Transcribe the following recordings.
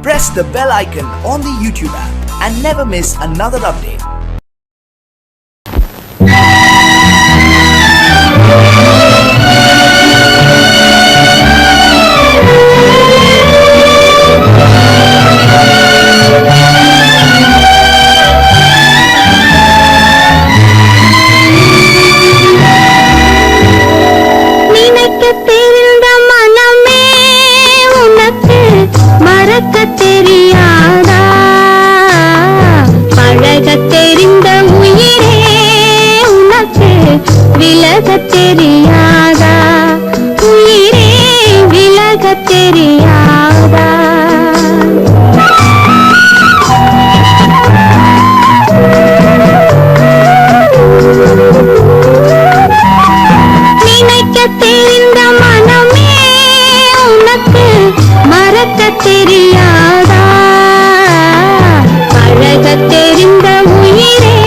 Press the bell icon on the YouTube app and never miss another update. தெரியாதா உயிரே விலக தெரியாதா நினைக்க தெரிந்த மனமே உனக்கு மறக்க தெரியாதா பழக தெரிந்த உயிரே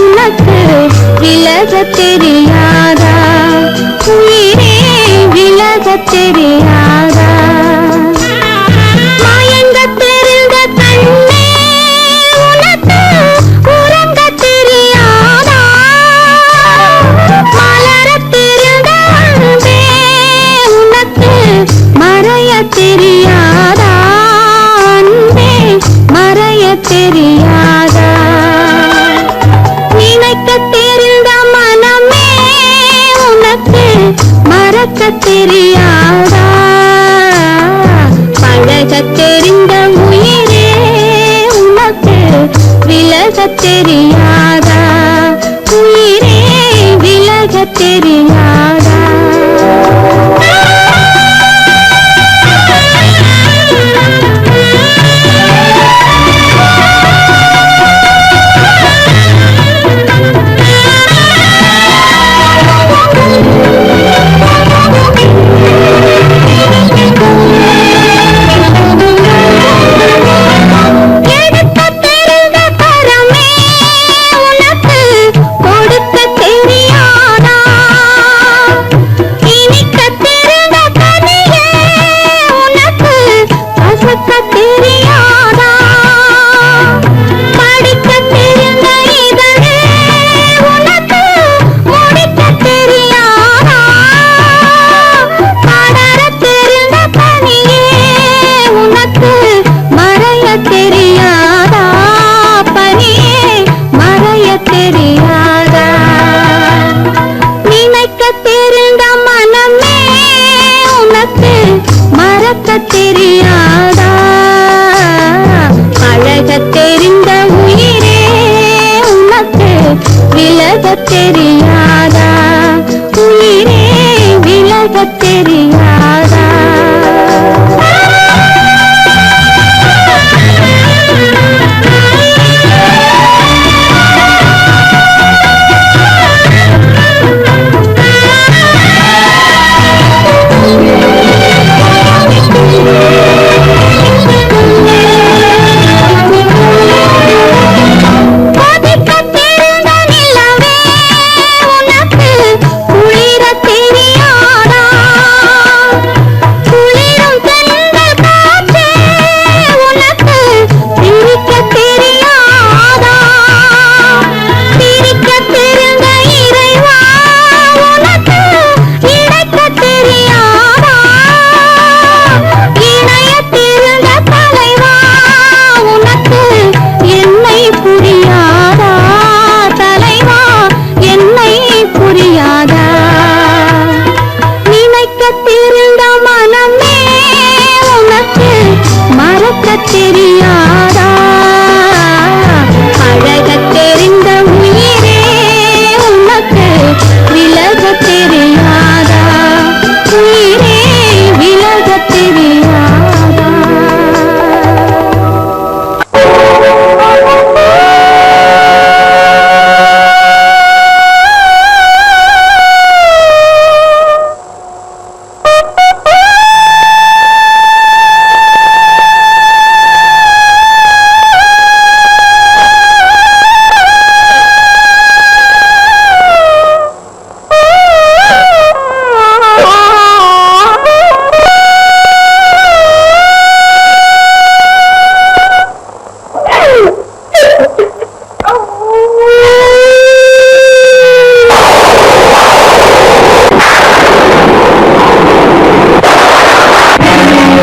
உனக்கு விலக தெரியாதா உயிரே விலக தெரியாதா மயங்க தெரிந்த கண்ணே உனக்கு உறங்க தெரியாதா மலர தெரிந்த அன்பே உனக்கு மறைய தெரியாதா அன்பே மறைய தெரியாதா நினைக்க தெரிந்த மனமே உனக்கு மறக்க தெரியாதா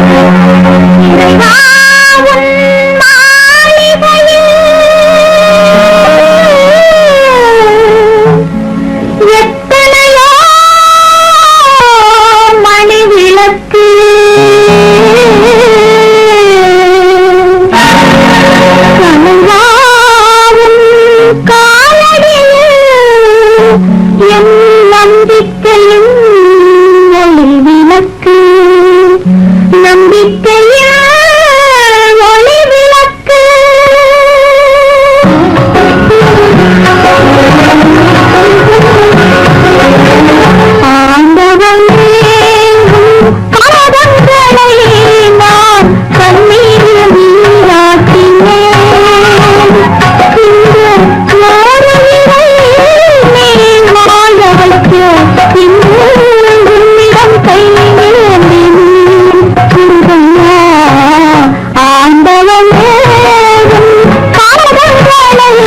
இறைவா உன் மாளிகையில் எத்தனையோ மணி விளக்கு கனவாவும் காலடியில் என் நம்பிக்கையும் ஒளி விளக்கு நம்பிக்கையில் ஒளி விளக்கு ஆண்டவனே பாதங்களை நான் கண்ணீரில் நீராட்டினேன் இந்த மாறுயிரை நீ வாழ வைக்க இன்று உன்னிடம் கை ஏந்தினேன் குருதையா ஆண்டவனே பாதங்களை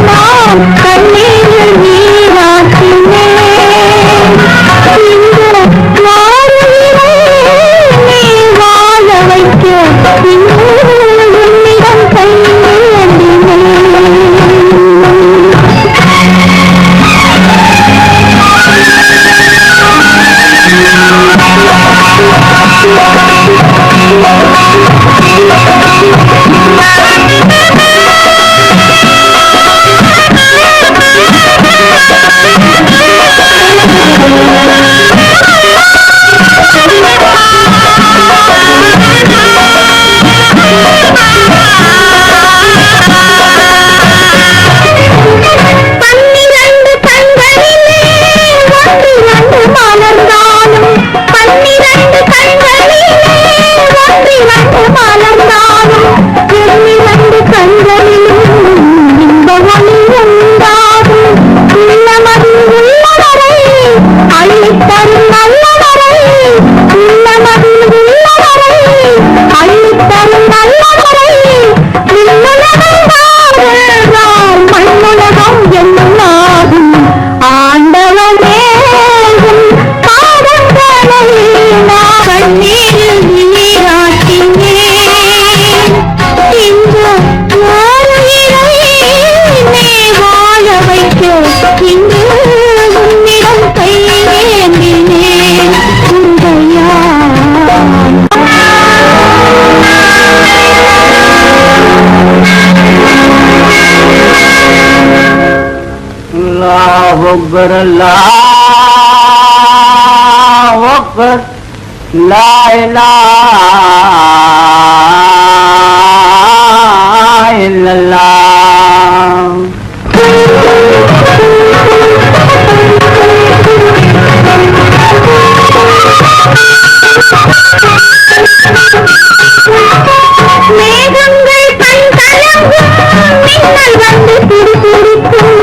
நான் கண்ணீரில் நீராட்டினேன் இந்த மாறுயிரை நீ வாழ வைக்க இன்று உன்னிடம் கை ஏந்தினேன் பன்னிரண்டு கண்களிலே ஒன்றிரண்டு மலர்ந்தாலும் பன்னிரண்டு கண்களிலே ஒன்றிரண்டு மலர்ந்தாலும் எண்ணிரண்டு கண்களிலும் இன்ப ஒளி உண்டாகும் உள்ளமதில் உள்ளவரை அள்ளித்தரும் நல்லவரை உள்ளமதில் உள்ளவரை அள்ளித்தரும் நல்லவரை விண்ணுலகம் வாழ்ந்தால் மண்ணுலகம் என்னாகும் ஆண்டவனே உன் பாதங்களை நான் கண்ணீரில் நீராட்டினேன் இந்த மாறுயிரை நீ வாழ வைக்க இன்று உன்னிடம் கை ஏந்தினேன் குருதையா अल्लाहु अकबर अल्लाहु अकबर ला इलाहा इल्लल्लाह மேகங்கள் கண் கலங்கும் மின்னல் வந்து துடிதுடிக்கும்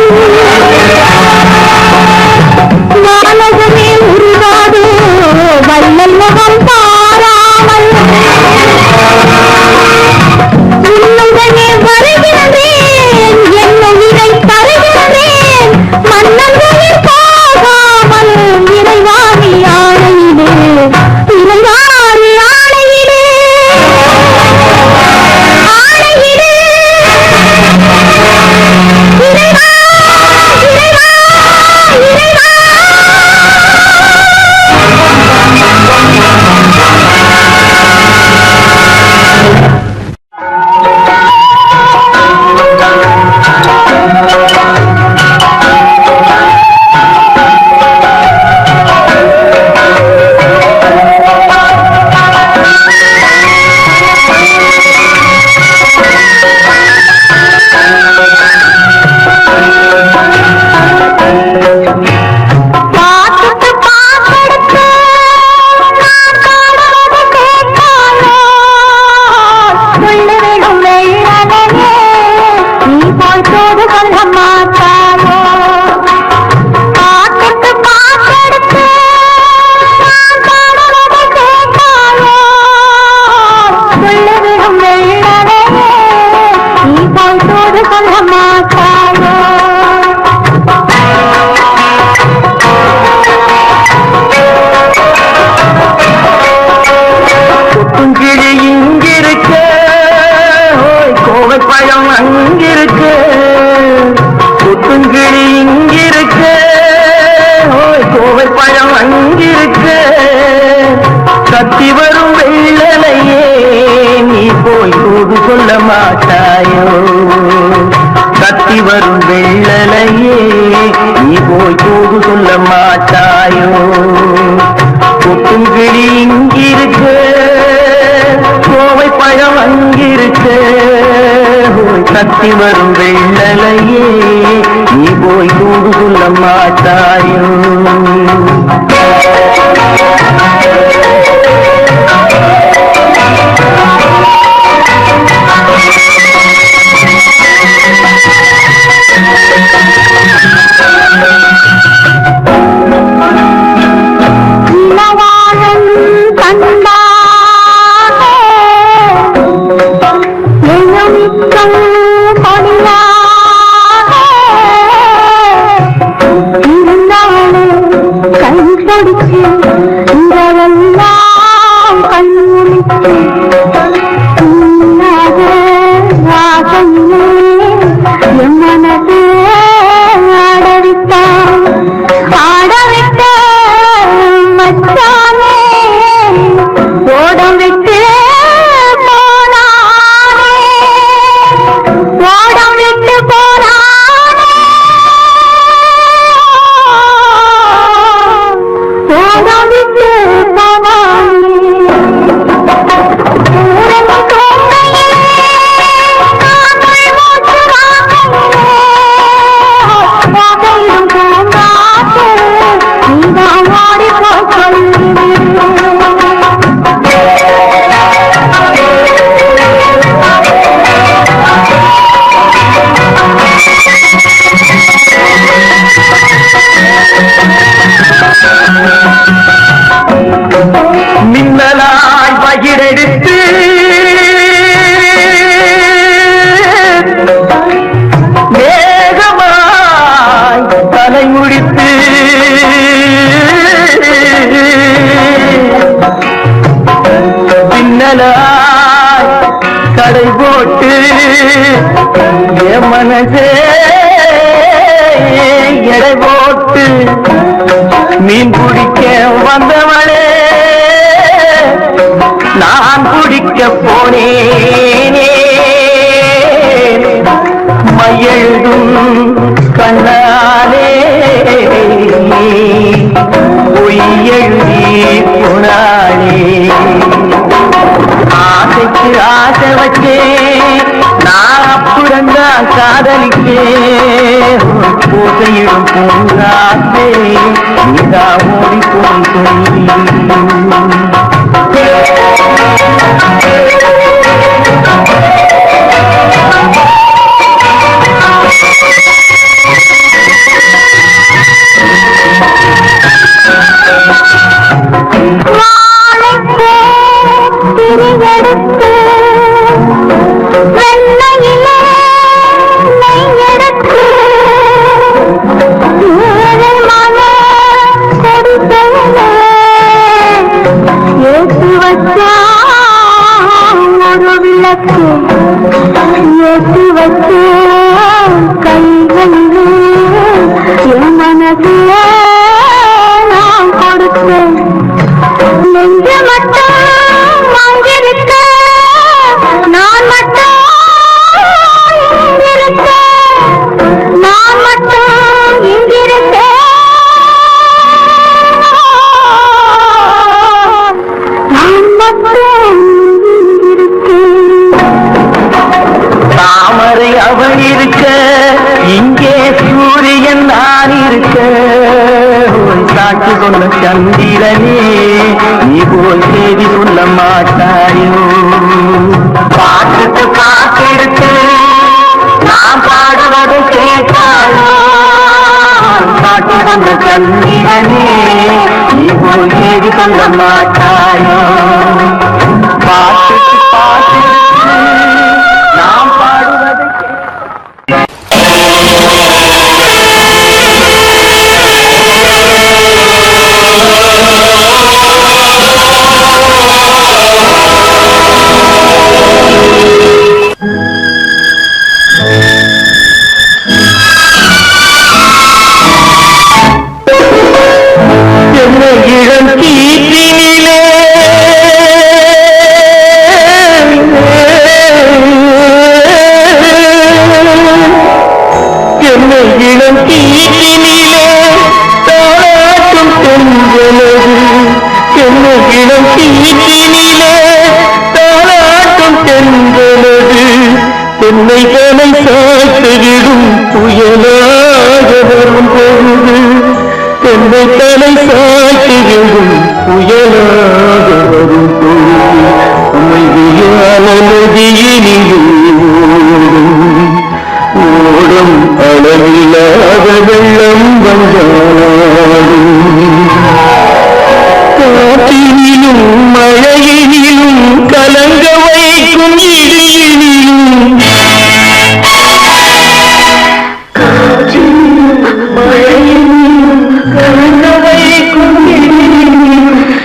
வானகமே உருவாதோ வள்ளல் முகம் பாராமல் கிளி இங்கிருக்க கோவை பழம் அங்கிருக்க கொத்துங்கிளி இங்கிருக்க கோவை பழம் அங்கிருக்க கத்தி வரும் வெள்ளலையே நீ போய் தூது சொல்ல மாட்டாயோ கத்தி வரும் வெள்ளலையே நீ போய் தூது சொல்ல மாட்டாயோ கொத்துங்கிளி இங்கிருக்க கோவை பழம் அங்கிருக்க கத்தி வரும் வெள்ளலையே நீ போய் தூது சொல்ல மாட்டாயோ மின்னலாய் பகிரெடுத்து வேகமாய் தலை முடித்து பின்னலாய் கடை போட்டு என் மனசே எடை போட்டு மீன் பிடிக்க வந்தவளே நான் பிடிக்க போனேனே மையெழுதும் கண்ணாலே பொய் எழுதி போனாளே ஆசைக்கு ஆசை வச்சே நான் அப்புறந்தான் காதலிக்கே பூசையிடும் பூங்காத்தே நீதா ஓடி போய் சொல்லி ஏற்றி வச்சு கைகள் என் மனதில் நான் கொடுத்தேன் நெஞ்ச மட்டும் வாங்கியிருக்க நான் மட்டும் இங்கிருக்க நான் மட்டும் இங்கிருக்க நான் மட்டும் தாமரை அவள் இருக்க இங்கே சூரியன் நான் இருக்க சாட்சி சொன்ன சந்திரனே நீ போல் செய்தி சொல்ல மாட்டாயோ பாட்டுக்கு பாட்டெடுத்து நான் பாடுவதை கேட்டாயோ சாட்சி சொன்ன சந்திரனே நீ போல் செய்தி சொல்ல மாட்டாயோ பாட்டுக்கு பாட்டெடுத்து நாம் பாடுவதை நதியினிலும் ஓடும் அளவில்லாத வெள்ளம் வந்தாடும் காற்றினிலும் மழையினிலும் கலங்க வைக்கும் இடியினிலும் மழையினிலும் கலங்க வைக்கும் இடியினிலும்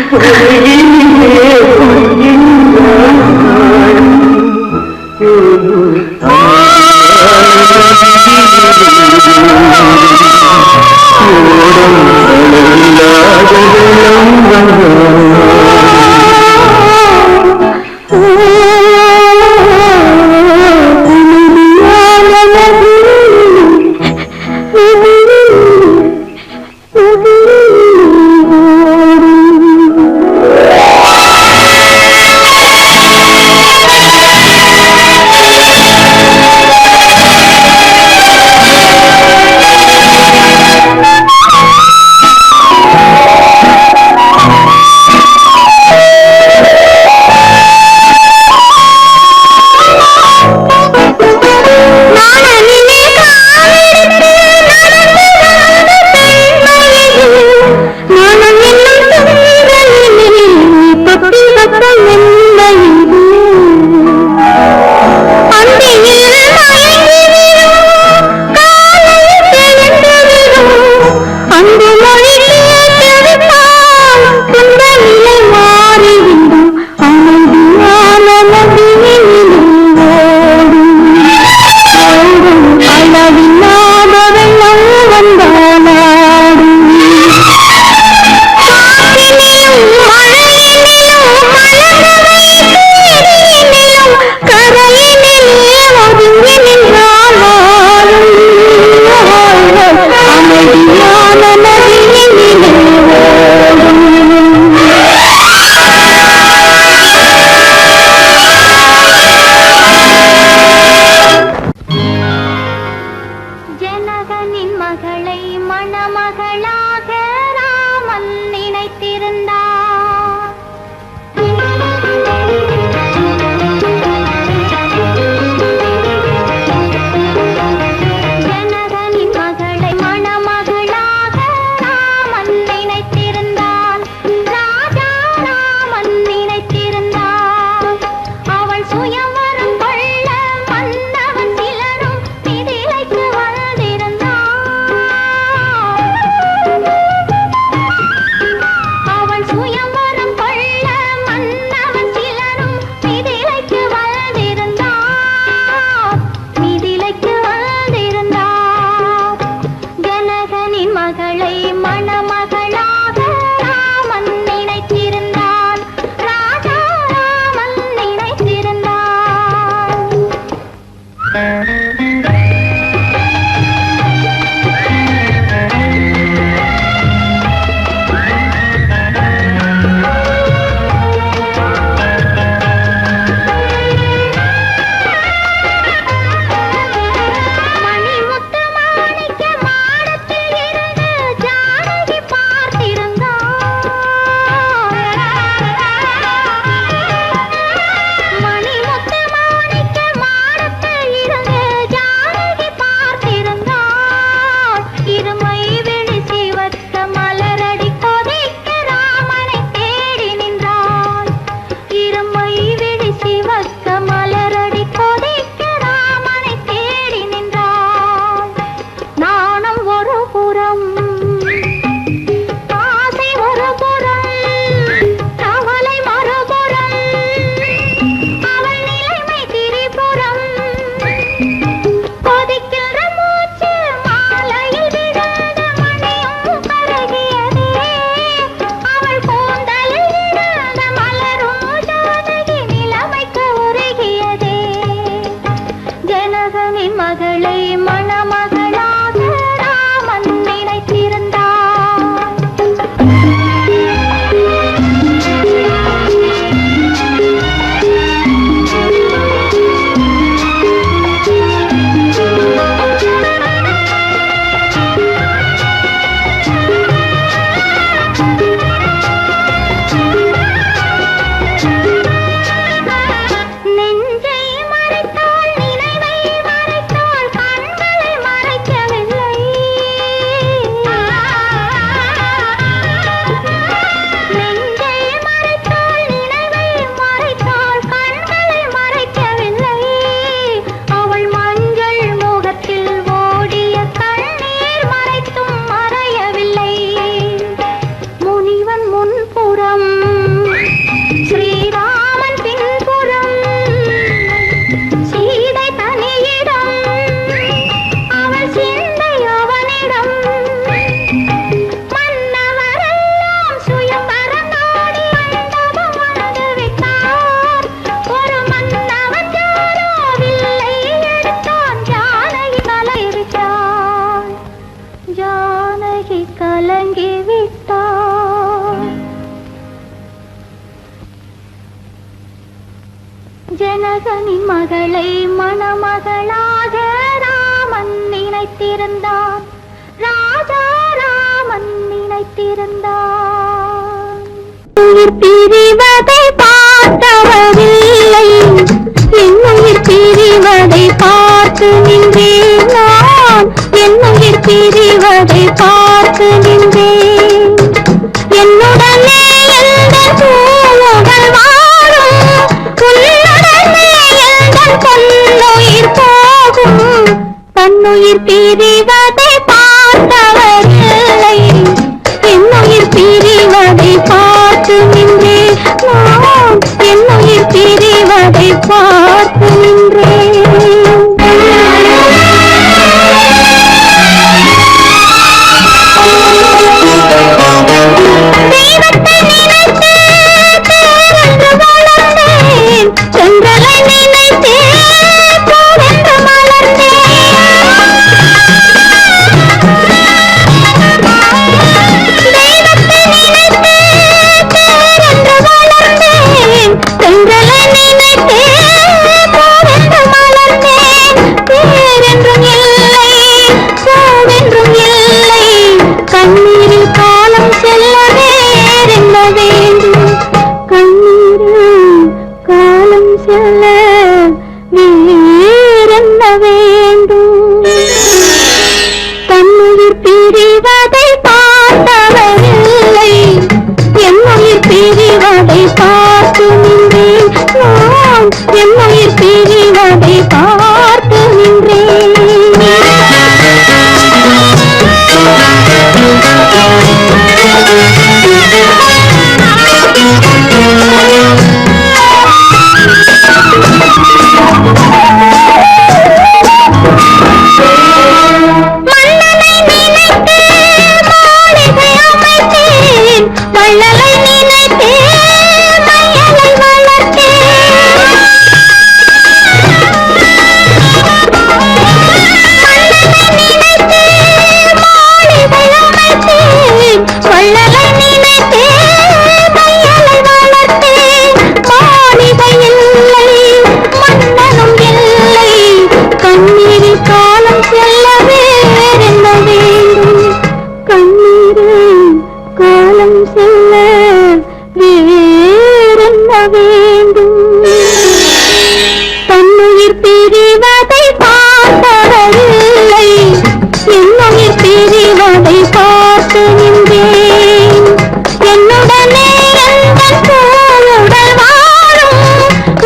தசரதனின் மகளை மணமகளாக ராமன் நினைத்திருந்தான். ராஜா ராமன் நினைத்திருந்தான். உயிர் பிரிவதை பார்த்தவரில்லை, என் உயிர் பிரிவதை பார்த்து நின்றேன் நான். என் உயிர் பிரிவதை பார்த்து நின்றேன். என்னுடனே எந்த பூவுகள் வாழும், உன்னுடனே எந்த பொன்னுயிர் போகும். தன்னுயிர் பிரிவதை பார்த்தவரில்லை, என் உயிர் பிரிவதை பார்த்து நின்றேன் நான். என் உயிர் பிரிவதை பார்த்து நின்றேன். தெய்வத்தை நினைத்து பேரென்று வளர்ந்தேன், சென்றலை நினைத்தே பூவென்று மலர்ந்தேன். தெய்வத்தை நினைத்து பேரென்று வளர்ந்தேன், சென்றலை நினைத்தே பூவென்று மலர்ந்தேன். பேரென்றும் இல்லை, பூவென்றும் இல்லை, கண்ணீரில் காலம் செல்ல வேறென்ன வேண்டும். கண்ணீரில் காலம் செல்ல வேறென்ன வேண்டும். தன்னுயிர் பிரிவதை பார்த்தவரில்லை, என் உயிர் பிரிவதை பார்த்து நின்றேன் நான். என் உயிர் பிரிவதை பார்த்து நின்றேன். மன்னனை நினைத்து மாளிகை அமைத்தேன், வள்ளலை நினைத்தே மையலை வளர்த்தேன். மன்னனை நினைத்து மாளிகை அமைத்தேன், வள்ளலை நினைத்தே மையலை வளர்த்தேன். மாளிகை இல்லை, மன்னனும் இல்லை, கண்ணீரில் காலம் செல்ல வேறென்ன வேண்டும். கண்ணீரில் காலம் செல்ல வேறென்ன வேண்டும். தன்னுயிர் பிரிவதை பார்த்தவரில்லை, என் உயிர் பிரிவதை பார்த்து நின்றேன். என்னுடனே எந்தன் பூவுடல் வாழும்,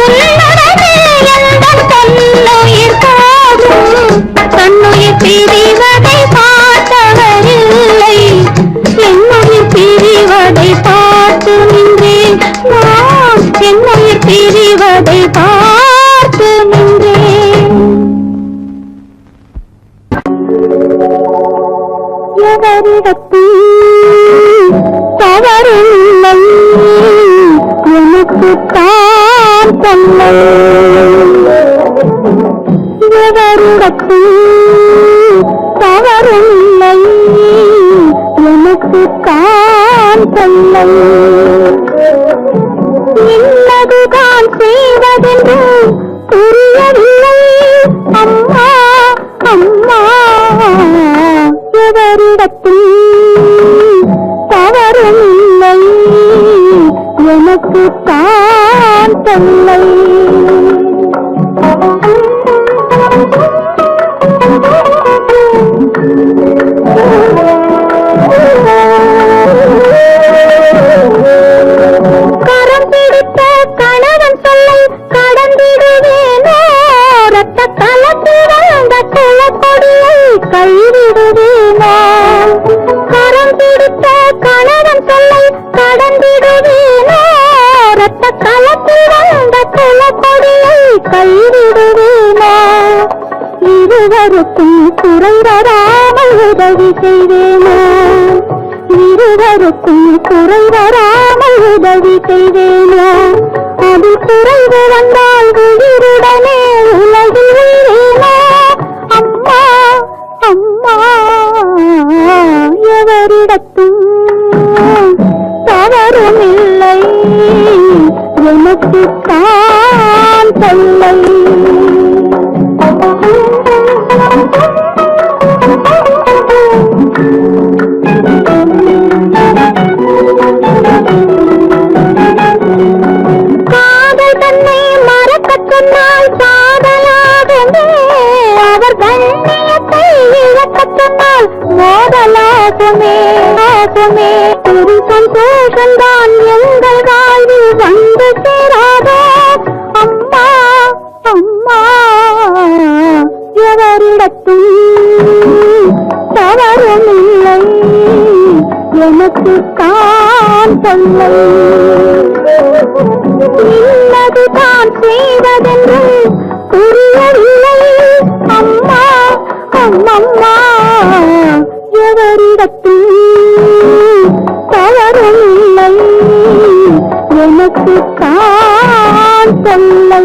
உன்னுடனே எந்தன் பொன்னுயிர் போகும். தன்னுயிர் பிரிவதை பார்த்தவரில்லை, என் உயிர் பிரிவதை பார்த்து நின்றேன் நான். என் உயிர் பிரிவதை பார்த்து நின்றேன். எவரிடத்தில் தவறில்லை, எனக்குத்தான் தொல்லை. எவரிடத்தில் தவறில்லை, எனக்குத்தான் தொல்லை. இன்னதுதான் செய்வதென்று புரியவில்லை அம்மா அம்மா. எவரிடத்தில் தவறில்லை, எனக்குத்தான் தொல்லை. கரம் பிடித்த கணவன் சொல்லை கடந்திடுவேனோ, ரத்த கலத்தில் வந்த குலக்கொடியை கைவிடுவேனோ. கரம் பிடித்த கணவன் சொல்லை கடந்திடுவேனோ, ரத்த கலத்தில் வந்த குலக்கொடியை கைவிடுவேனோ. இருவருக்கும் குறை வராமல் உதவி செய்வேனோ, இருவருக்கும் குறை வராமல் உதவி செய்வேனோ. அதில் குறைவு வந்தால் உயிருடனே உலகில் உயிரேனோ. அம்மா அம்மா. எவரிடத்தும் தவறுமில்லை, எனக்குத்தான் தொல்லை. காதல் தன்னை மறக்கச் சொன்னால் காதலாகுமே, அவர் கண்ணியத்தை இழக்கச் சொன்னால் மோதலாகுமே. ஒரு சந்தோஷம்தான் எங்கள் வாழ்வில் வந்து சேராதோ அம்மா அம்மா, எவரிடத்தும் தவறும் இல்லை, எனக்கு தான் தொல்லை. இன்னது தான் செய்வதென்று புரியவில்லை அம்மா அம்மம்மா, எவரிடத்தும் தவறும் இல்லை, எனக்கு தான் தொல்லை.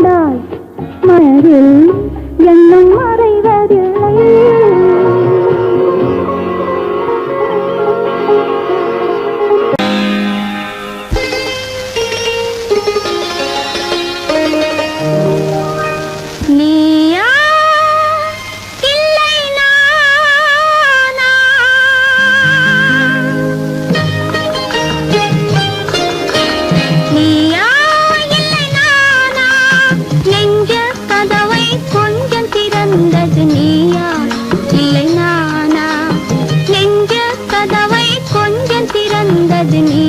கொண்டால் மனதில் எண்ணம் மறைவதில்லை. நீயா இல்லை நானா, நீயா இல்லை நானா, நெஞ்ச கதவை கொஞ்சம் திறந்தது நீயா இல்லை நானா, நெஞ்ச கதவை கொஞ்சம் திறந்தது நீ